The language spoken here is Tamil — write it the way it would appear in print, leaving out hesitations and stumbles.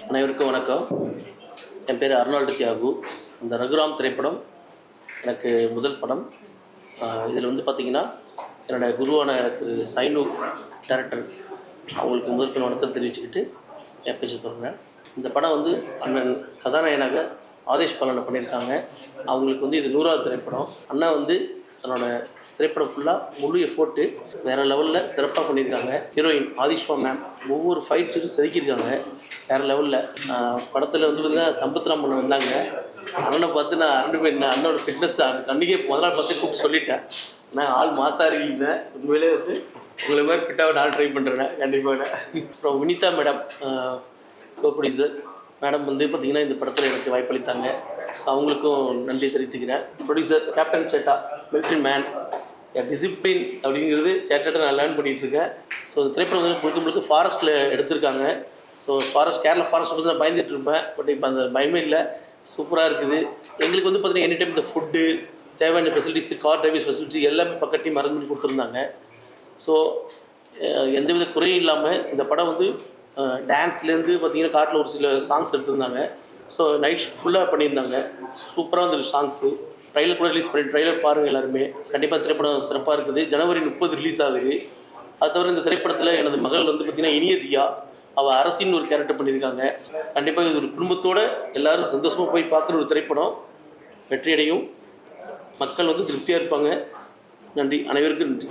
அனைவருக்கும் வணக்கம். என் பேர் அர்னால்டு தியாகு. இந்த ரகுராம் திரைப்படம் எனக்கு முதல் படம். இதில் வந்து பார்த்திங்கன்னா என்னோடய குருவான திரு சைனு டேரக்டர் அவங்களுக்கு முதல் வணக்கம் தெரிவிச்சுக்கிட்டு என் பேச்சு தொடர்றேன். இந்த படம் வந்து அண்ணன் கதாநாயகனாக ஆதேஷ் பாலனை பண்ணியிருக்காங்க. அவங்களுக்கு வந்து இது 100வது திரைப்படம். அண்ணா வந்து தன்னோட திரைப்படம் ஃபுல்லாக முழு எஃபோர்ட்டு வேறு லெவலில் சிறப்பாக பண்ணியிருக்காங்க. ஹீரோயின் ஆதிஷ்மா மேம் ஒவ்வொரு ஃபைட்ஸுக்கும் செதுக்கியிருக்காங்க வேறு லெவலில். படத்தில் வந்து பார்த்திங்கன்னா சம்பத்ராம் பண்ண வந்தாங்க. அண்ணனை பார்த்து நான் அரண்டு போயிருந்தேன். அண்ணனோட ஃபிட்னஸ் அன்றைக்கே முதல் நாள் பார்த்து கூப்பிட்டு சொல்லிட்டேன், நான் ஆள் மாசாக இருக்கீங்க, உண்மையிலே வந்து உங்களை மாதிரி ஃபிட்டாக நான் ட்ரை பண்ணுறேன் கண்டிப்பாக. அப்புறம் Vinitha madam co producer madam வந்து பார்த்திங்கன்னா இந்த படத்தில் எனக்கு வாய்ப்பளித்தாங்க. ஸோ அவங்களுக்கும் நன்றி தெரிவித்துக்கிறேன். ப்ரொடியூசர் கேப்டன் சேட்டா, மிலிட்ரி மேன், டிசிப்ளின் அப்படிங்கிறது சேட்டாட்ட நான் லேர்ன் பண்ணிகிட்ருக்கேன். ஸோ இந்த திரைப்படம் வந்து முழுக்க ஃபாரஸ்ட்டில் எடுத்திருக்காங்க. ஸோ கேரளா ஃபாரஸ்ட் பற்றி நான் பயந்துட்டு இருப்பேன். பட் இப்போ அந்த பயமே இல்லை, சூப்பராக இருக்குது. எங்களுக்கு வந்து பார்த்திங்கன்னா எனி டைம் இந்த ஃபுட்டு தேவையான ஃபெசிலிட்டிஸ், கார் டிரைவிங் ஃபெசிலிட்டி எல்லாமே பக்கத்தையும் அரேஞ்ச் பண்ணி கொடுத்துருந்தாங்க. ஸோ எந்தவித குறையும் இல்லாமல் இந்த படம் வந்து டான்ஸ்லேருந்து பார்த்திங்கன்னா காட்டில் ஒரு சில சாங்ஸ் எடுத்திருந்தாங்க. ஸோ நைட் ஃபுல்லாக பண்ணியிருந்தாங்க. சூப்பராக இருந்தது சாங்ஸு. ட்ரைலர் கூட ரிலீஸ் பண்ணி ட்ரைலர் பாருங்கள் எல்லாருமே. கண்டிப்பாக திரைப்படம் சிறப்பாக இருக்குது. ஜனவரி 30 ரிலீஸ் ஆகுது. அது தவிர இந்த திரைப்படத்தில் எனது மகள் வந்து பார்த்திங்கன்னா இனிய தியா, அவள் அரசின்னு ஒரு கேரக்டர் பண்ணியிருக்காங்க. கண்டிப்பாக இது ஒரு குடும்பத்தோடு எல்லோரும் சந்தோஷமாக போய் பார்க்குற ஒரு திரைப்படம். வெற்றியடையும், மக்கள் வந்து திருப்தியாக இருப்பாங்க. நன்றி, அனைவருக்கும் நன்றி.